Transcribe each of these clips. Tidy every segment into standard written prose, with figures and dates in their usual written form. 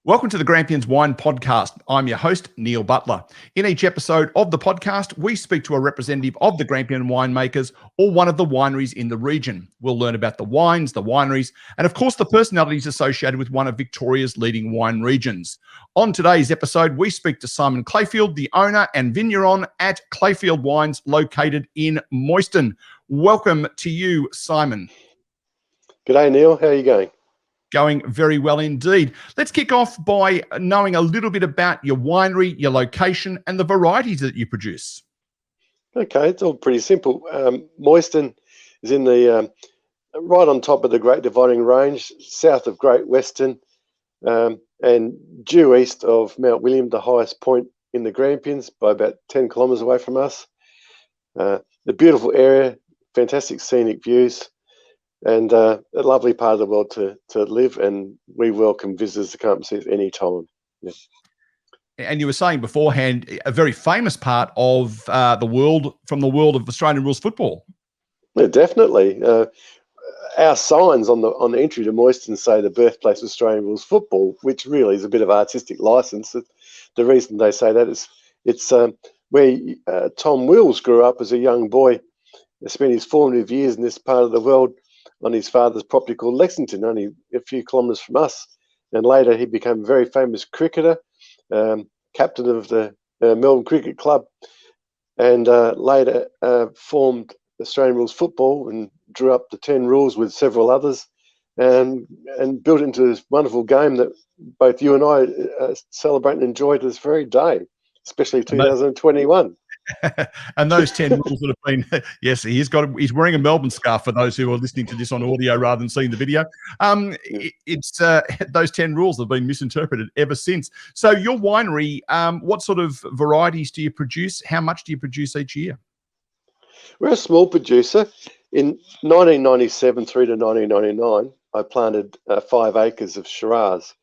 Welcome to the Grampians Wine Podcast. I'm your host, Neil Butler. In each episode of the podcast, we speak to a representative of the Grampian winemakers or one of the wineries in the region. We'll learn about the wines, the wineries, and of course, the personalities associated with one of Victoria's leading wine regions. On today's episode, we speak to Simon Clayfield, the owner and vigneron at Clayfield Wines, located in Moyston. Welcome to you, Simon. G'day, Neil. How are you going? Going very well indeed. Let's kick off by knowing a little bit about your winery, your location, and the varieties that you produce. Okay, it's all pretty simple. Moyston is in the right on top of the Great Dividing Range, south of Great Western, and due east of Mount William, the highest point in the Grampians, by about 10 kilometres away from us. The beautiful area, fantastic scenic views, and a lovely part of the world to live, and we welcome visitors to come and see us any time. Yeah. And you were saying beforehand, a very famous part of the world, from the world of Australian rules football. Yeah, definitely. Our signs on the entry to Moyston say the birthplace of Australian rules football, which really is a bit of artistic license. The reason they say that is it's where Tom Wills grew up as a young boy, spent his formative years in this part of the world on his father's property called Lexington, only a few kilometres from us. And later he became a very famous cricketer, captain of the Melbourne Cricket Club, and later formed Australian rules football and drew up the 10 rules with several others, and built into this wonderful game that both you and I celebrate and enjoy to this very day, especially 2021. And those 10 rules that have been, yes, he's wearing a Melbourne scarf for those who are listening to this on audio rather than seeing the video. It's those 10 rules have been misinterpreted ever since. So your winery, what sort of varieties do you produce? How much do you produce each year? We're a small producer. In 1997 through to 1999, I planted 5 acres of Shiraz.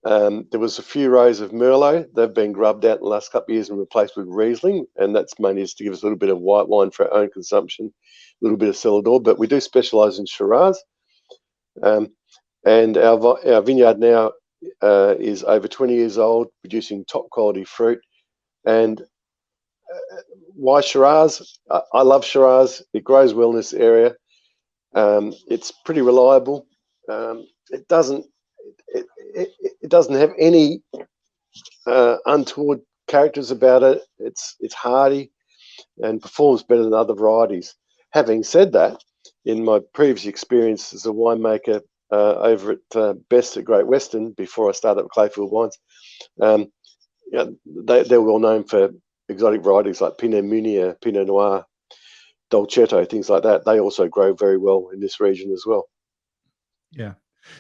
There was a few rows of Merlot. They've been grubbed out in the last couple of years and replaced with Riesling, and that's mainly just to give us a little bit of white wine for our own consumption, a little bit of Cellar Door, but we do specialise in Shiraz. And our vineyard now is over 20 years old, producing top quality fruit. And why Shiraz? I love Shiraz. It grows well in this area. It's pretty reliable. It doesn't have any untoward characters about it. It's hardy and performs better than other varieties. Having said that, in my previous experience as a winemaker over at Best at Great Western, before I started up Clayfield Wines, they're well known for exotic varieties like Pinot Meunier, Pinot Noir, Dolcetto, things like that. They also grow very well in this region as well. Yeah.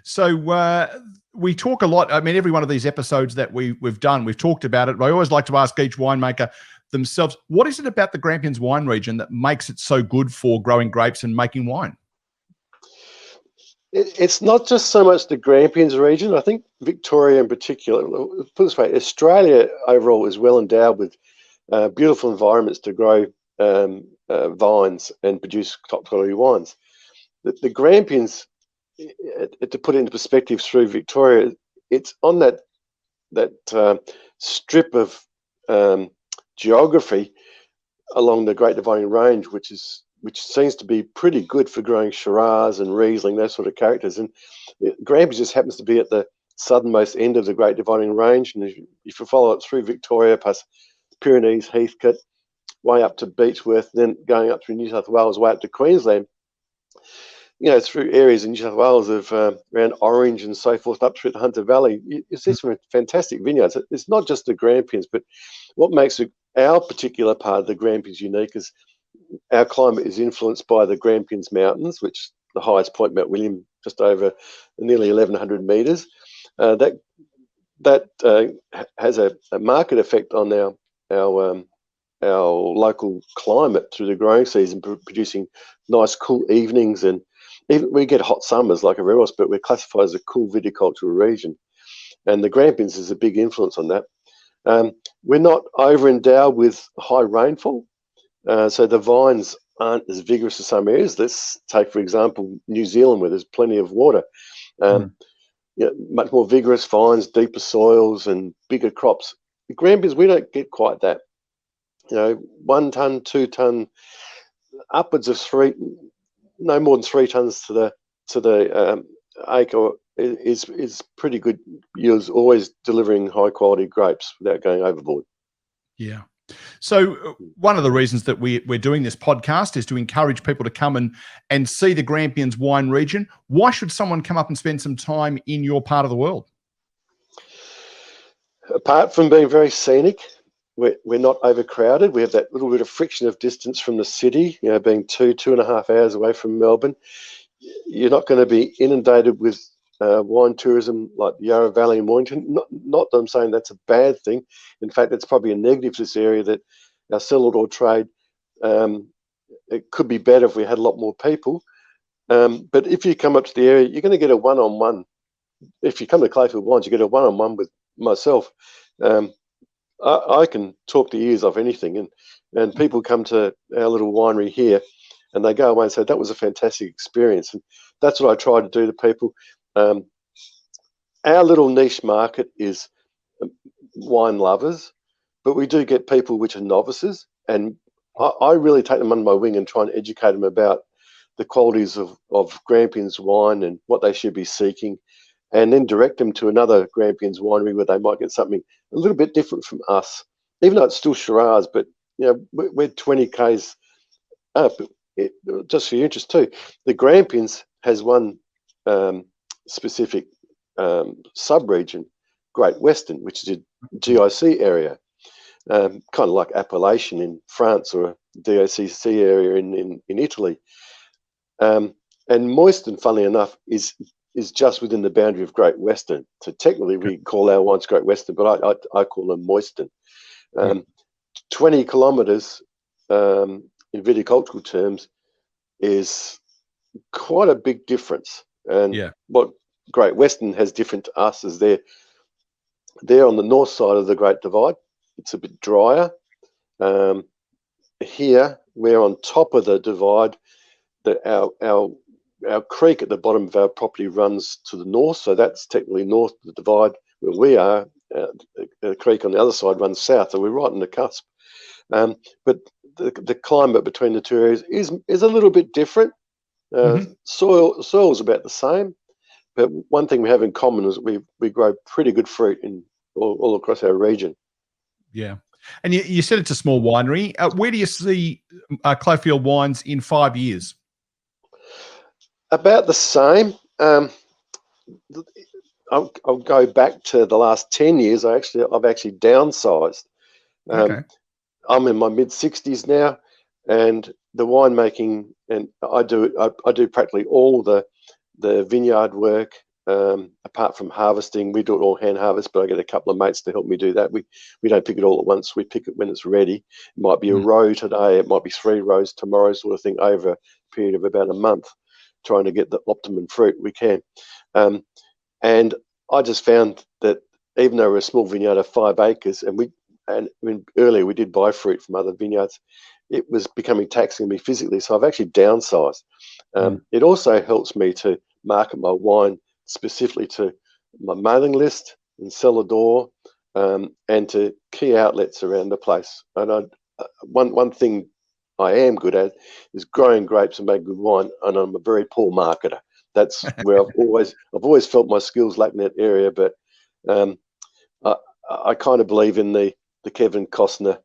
So we talk a lot. I mean, every one of these episodes that we've done, we've talked about it. I always like to ask each winemaker themselves, what is it about the Grampians wine region that makes it so good for growing grapes and making wine? It's not just so much the Grampians region. I think Victoria in particular, put it this way, Australia overall is well endowed with beautiful environments to grow vines and produce top quality wines. The Grampians, to put it into perspective through Victoria, it's on that strip of geography along the Great Dividing Range, which seems to be pretty good for growing Shiraz and Riesling, those sort of characters. And Grampians just happens to be at the southernmost end of the Great Dividing Range. And if you follow it through Victoria, past Pyrenees, Heathcote, way up to Beechworth, then going up through New South Wales, way up to Queensland, through areas in New South Wales of around Orange and so forth, up through the Hunter Valley, you see some fantastic vineyards. It's not just the Grampians, but what makes our particular part of the Grampians unique is our climate is influenced by the Grampians Mountains, which the highest point, Mount William, just over nearly 1,100 metres. That has a marked effect on our local climate through the growing season, producing nice cool evenings, and even we get hot summers like everywhere else, but we're classified as a cool viticultural region, and the Grampians is a big influence on that. We're not over endowed with high rainfall, so the vines aren't as vigorous as some areas. Let's take, for example, New Zealand, where there's plenty of water. much more vigorous vines, deeper soils, and bigger crops. The Grampians, we don't get quite that. 1 ton, 2 ton, upwards of 3, no more than 3 tons to the acre is pretty good. You're always delivering high quality grapes without going overboard. Yeah. So one of the reasons that we're doing this podcast is to encourage people to come and see the Grampians wine region. Why should someone come up and spend some time in your part of the world? Apart from being very scenic, we're not overcrowded. We have that little bit of friction of distance from the city, being 2.5 hours away from Melbourne. You're not going to be inundated with wine tourism like the Yarra Valley and Mornington. Not that I'm saying that's a bad thing. In fact, it's probably a negative to this area, that our cellar door trade, it could be better if we had a lot more people. But if you come up to the area, you're going to get a one-on-one. If you come to Clayfield Wines, you get a one-on-one with myself. I can talk the ears off anything, and people come to our little winery here and they go away and say, that was a fantastic experience. And that's what I try to do to people. Our little niche market is wine lovers, but we do get people which are novices, and I really take them under my wing and try and educate them about the qualities of Grampians wine and what they should be seeking, and then direct them to another Grampians winery where they might get something a little bit different from us, even though it's still Shiraz. But we're 20 k's up. Just for your interest too, the Grampians has one specific sub-region, Great Western, which is a GIC area, kind of like Appellation in France or a DOCC area in Italy. And Moyston, funnily enough, is just within the boundary of Great Western. So technically we call our wines Great Western, but I call them Moyston. 20 kilometres in viticultural terms is quite a big difference. And what Great Western has different to us is they're on the north side of the Great Divide. It's a bit drier. Here we're on top of the divide. Our creek at the bottom of our property runs to the north, so that's technically north of the divide. Where we are, the creek on the other side runs south, so we're right on the cusp. But the climate between the two areas is a little bit different. Soil's about the same, but one thing we have in common is we grow pretty good fruit in all across our region. Yeah. And you said it's a small winery. Where do you see Clayfield Wines in 5 years? About the same. I'll go back to the last 10 years. I've actually downsized. Okay. I'm in my mid-60s now, and the winemaking, and I do practically all the vineyard work. Apart from harvesting, we do it all hand harvest, but I get a couple of mates to help me do that. We don't pick it all at once. We pick it when it's ready. It might be a row today. It might be 3 rows tomorrow, sort of thing, over a period of about a month, trying to get the optimum fruit we can. And I just found that even though we're a small vineyard of 5 acres, earlier we did buy fruit from other vineyards, it was becoming taxing me physically. So I've actually downsized. It also helps me to market my wine specifically to my mailing list and cellar door, and to key outlets around the place. And one thing I am good at is growing grapes and making good wine, and I'm a very poor marketer. That's where I've always felt my skills lack in that area. But I kind of believe in the Kevin Costner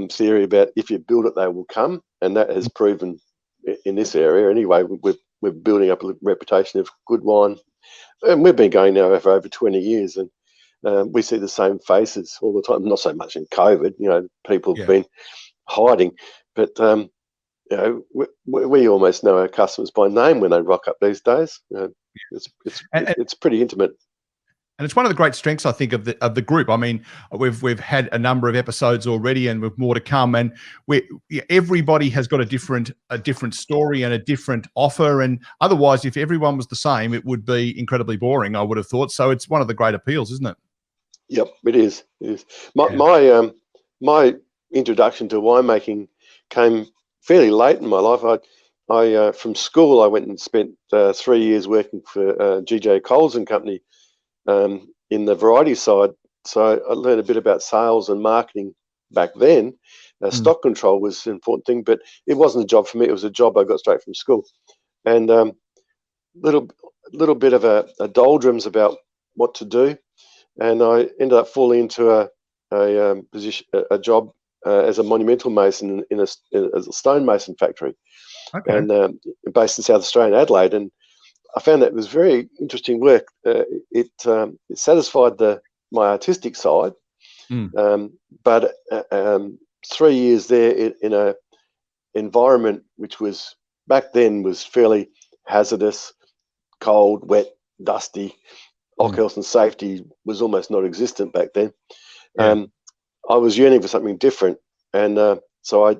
theory about if you build it, they will come, and that has proven in this area anyway. We're building up a reputation of good wine, and we've been going now for over 20 years, and we see the same faces all the time. Not so much in COVID, people have been hiding, but we almost know our customers by name when they rock up these days. It's pretty intimate. And it's one of the great strengths, I think, of the group. I mean, we've had a number of episodes already, and with more to come. And everybody has got a different story and a different offer. And otherwise, if everyone was the same, it would be incredibly boring, I would have thought. So it's one of the great appeals, isn't it? Yep, it is. It is. My introduction to winemaking came fairly late in my life. I from school I went and spent 3 years working for G.J. Coles and Company in the variety side. So I learned a bit about sales and marketing back then. Stock control was an important thing, but it wasn't a job for me. It was a job I got straight from school. And little bit of a doldrums about what to do. And I ended up falling into a job as a monumental mason in a stonemason factory, and based in South Australia, Adelaide. And I found that it was very interesting work. It satisfied my artistic side, but 3 years there in a environment which was back then was fairly hazardous, cold, wet, dusty. Health and safety was almost non-existent back then. I was yearning for something different, and so I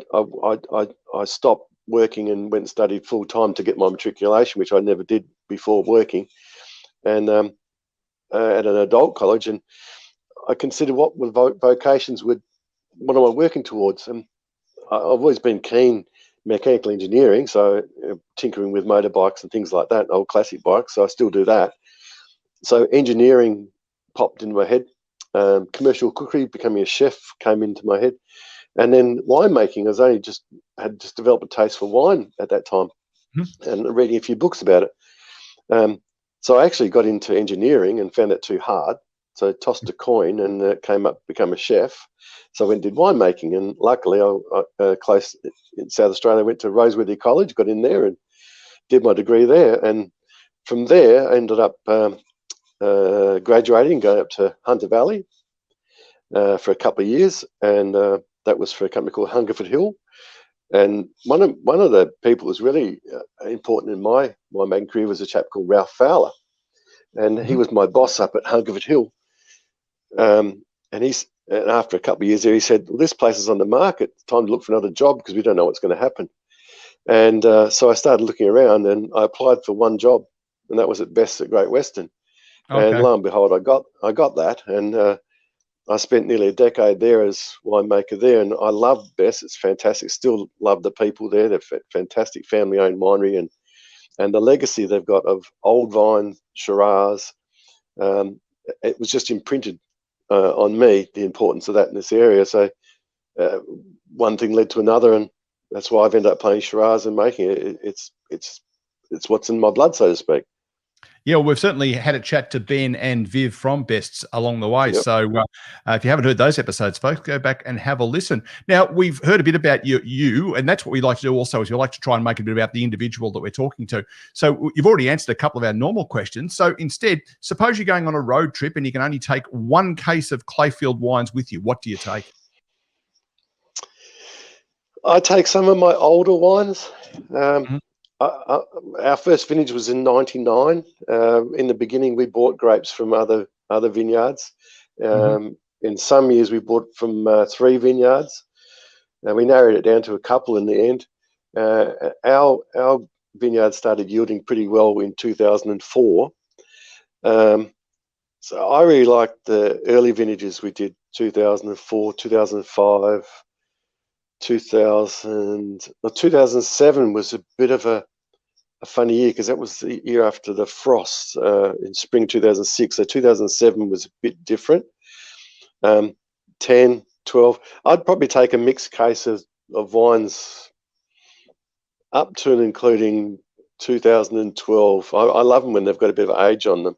stopped working and went and studied full time to get my matriculation, which I never did before working, and at an adult college. And I considered what vocations what am I working towards? And I've always been keen mechanical engineering, so tinkering with motorbikes and things like that, old classic bikes. So I still do that. So engineering popped into my head. Commercial cookery, becoming a chef, came into my head, and then winemaking. I had just developed a taste for wine at that time, and reading a few books about it. So I actually got into engineering and found it too hard. So I tossed a coin and become a chef. So I went and did winemaking, and luckily, I close in South Australia, went to Roseworthy College, got in there, and did my degree there. And from there, I ended up graduating, going up to Hunter Valley for a couple of years, and that was for a company called Hungerford Hill. And one of the people who was really important in my winemaking career was a chap called Ralph Fowler, and he was my boss up at Hungerford Hill. And after a couple of years there, he said, "Well, this place is on the market. It's time to look for another job because we don't know what's going to happen." And so I started looking around, and I applied for one job, and that was at Best at Great Western. And lo and behold, I got that, and I spent nearly a decade there as winemaker there, and I love Best. It's fantastic. Still love the people there. They're fantastic family-owned winery, and the legacy they've got of old vine, Shiraz. It was just imprinted on me, the importance of that in this area. So one thing led to another, and that's why I've ended up playing Shiraz and making it. It's what's in my blood, so to speak. Yeah, well, we've certainly had a chat to Ben and Viv from Bests along the way. Yep. So if you haven't heard those episodes, folks, go back and have a listen. Now, we've heard a bit about you, and that's what we like to do also, is we like to try and make a bit about the individual that we're talking to. So you've already answered a couple of our normal questions. So instead, suppose you're going on a road trip and you can only take one case of Clayfield wines with you. What do you take? I take some of my older wines. Our first vintage was in '99. In the beginning, we bought grapes from other vineyards. In some years, we bought from 3 vineyards, and we narrowed it down to a couple in the end. Our vineyard started yielding pretty well in 2004. So I really liked the early vintages we did, 2004, 2005. 2007 was a bit of a funny year because that was the year after the frost in spring 2006. So 2007 was a bit different. 10, 12. I'd probably take a mixed case of wines up to and including 2012. I love them when they've got a bit of age on them.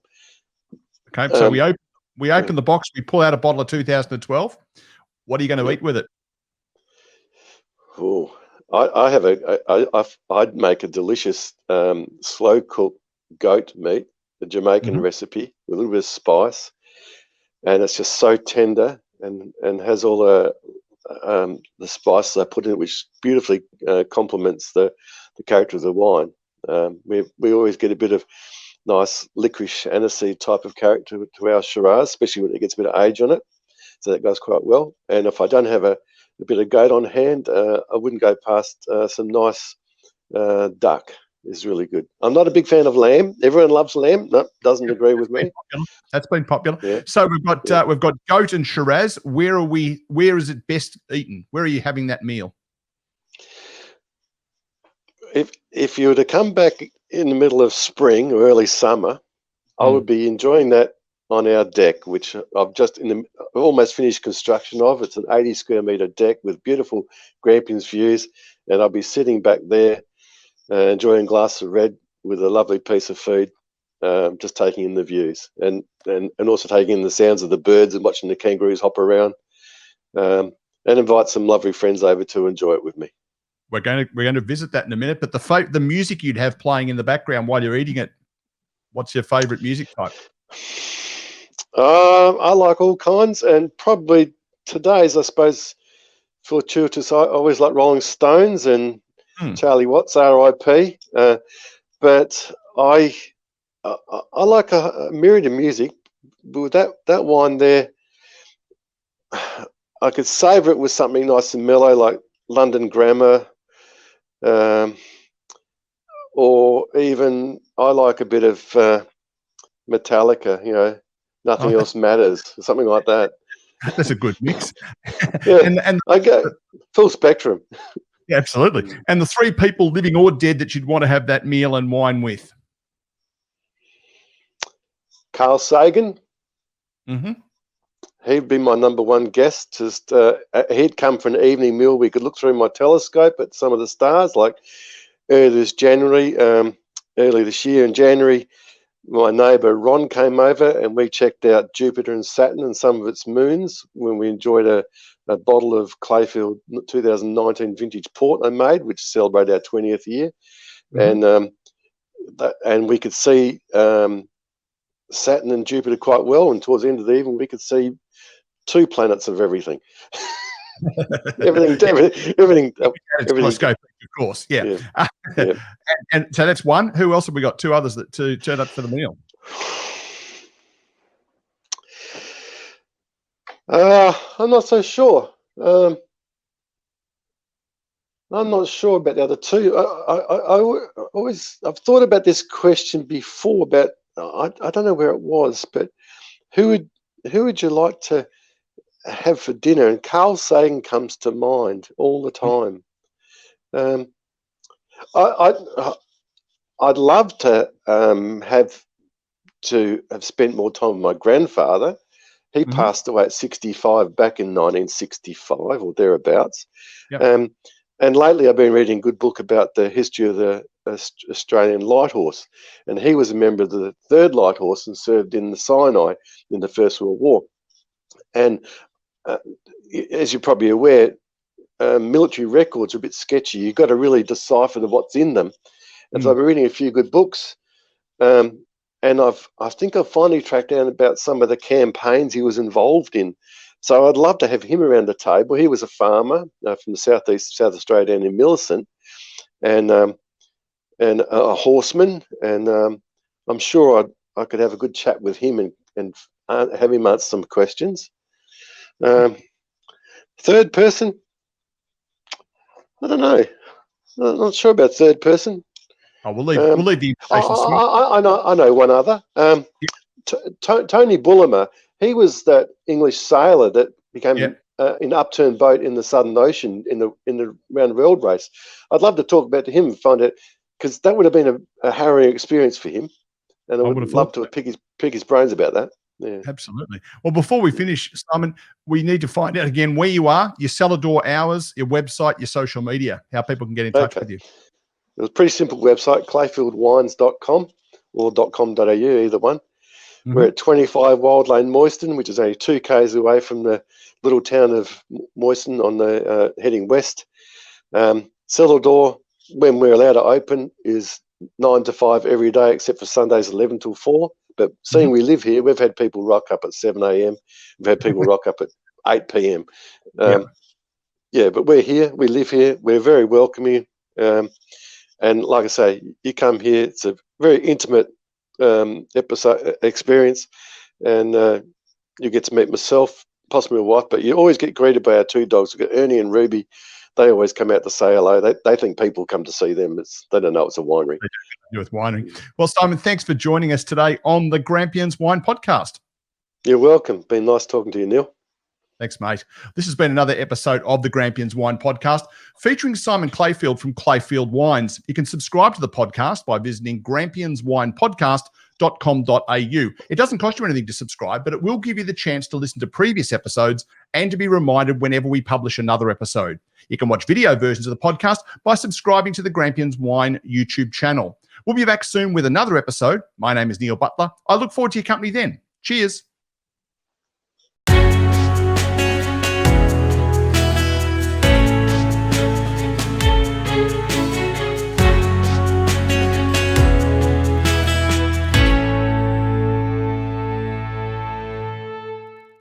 Okay, so we open the box, we pull out a bottle of 2012. What are you going to eat with it? Oh, I'd make a delicious slow cooked goat meat, a Jamaican recipe with a little bit of spice, and it's just so tender and has all the spices I put in it, which beautifully complements the character of the wine. We always get a bit of nice licorice aniseed type of character to our Shiraz, especially when it gets a bit of age on it, so that goes quite well. And if I don't have a bit of goat on hand, I wouldn't go past some nice duck. Is really good. I'm not a big fan of lamb. Everyone loves lamb. No, doesn't agree with me. That's been popular. Yeah. So we've got goat and Shiraz. Where is it best eaten? Where are you having that meal? If you were to come back in the middle of spring or early summer, I would be enjoying that on our deck, which I've just almost finished construction of. It's an 80 square metre deck with beautiful Grampians views, and I'll be sitting back there enjoying a glass of red with a lovely piece of food, just taking in the views and also taking in the sounds of the birds and watching the kangaroos hop around, and invite some lovely friends over to enjoy it with me. We're going to visit that in a minute, but the music you'd have playing in the background while you're eating it, what's your favourite music type? I like all kinds, and probably today's, I suppose, fortuitous. I always like Rolling Stones and Charlie Watts, R.I.P. But I like a myriad of music. But with that wine there, I could savour it with something nice and mellow, like London Grammar, or even I like a bit of Metallica. Nothing else matters, something like that. That's a good mix. Yeah, and I go full spectrum. Yeah, absolutely. And the three people, living or dead, that you'd want to have that meal and wine with? Carl Sagan. Mm-hmm. He'd be my number one guest. Just he'd come for an evening meal. We could look through my telescope at some of the stars, like early this year in January. My neighbour Ron came over and we checked out Jupiter and Saturn and some of its moons when we enjoyed a bottle of Clayfield 2019 vintage port I made, which celebrated our 20th year. Mm-hmm. And we could see Saturn and Jupiter quite well. And towards the end of the evening, we could see two planets of everything. everything. Telescope, of course. Yeah. And so that's one. Who else have we got? Two others that turned up for the meal. I'm not so sure. I'm not sure about the other two. I've thought about this question before. About I don't know where it was, but who would you like to have for dinner? And Carl Sagan comes to mind all the time. I'd love to have spent more time with my grandfather. He passed away at 65 back in 1965 or thereabouts. Yep. And lately I've been reading a good book about the history of the Australian light horse. And he was a member of the 3rd Light Horse and served in the Sinai in the First World War. And as you're probably aware, military records are a bit sketchy. You've got to really decipher what's in them. And so I've been reading a few good books. And I think I've finally tracked down about some of the campaigns he was involved in. So I'd love to have him around the table. He was a farmer from the South Australia down in Millicent, and a horseman. And I'm sure I could have a good chat with him and have him answer some questions. Third person, I don't know. I'm not sure about third person. Oh, we'll leave the invitation. I know one other. Tony Bullimer. He was that English sailor that became in an upturned boat in the Southern Ocean in the round world race. I'd love to talk about him and find out, because that would have been a harrowing experience for him, and I would love to pick his brains about that. Yeah. Absolutely. Well, before we finish, Simon, we need to find out again where you are, your cellar door hours, your website, your social media, how people can get in touch with you. It was a pretty simple website, clayfieldwines.com or .com.au, either one. Mm-hmm. We're at 25 Wild Lane, Moyston, which is only 2 k's away from the little town of Moyston on the heading west. Cellar door, when we're allowed to open, is 9 to 5 every day, except for Sundays 11 till 4. But seeing we live here, we've had people rock up at 7 a.m. We've had people rock up at 8 p.m. But we're here. We live here. We're very welcoming. And like I say, you come here, it's a very intimate experience, and you get to meet myself, possibly my wife, but you always get greeted by our 2 dogs. We've got Ernie and Ruby. They always come out to say hello. They think people come to see them. They don't know it's a winery. They do with winery. Well, Simon, thanks for joining us today on the Grampians Wine Podcast. You're welcome. Been nice talking to you, Neil. Thanks, mate. This has been another episode of the Grampians Wine Podcast featuring Simon Clayfield from Clayfield Wines. You can subscribe to the podcast by visiting grampianswinepodcast.com podcast.com.au. It doesn't cost you anything to subscribe, but it will give you the chance to listen to previous episodes and to be reminded whenever we publish another episode. You can watch video versions of the podcast by subscribing to the Grampians Wine YouTube channel. We'll be back soon with another episode. My name is Neil Butler. I look forward to your company then. Cheers.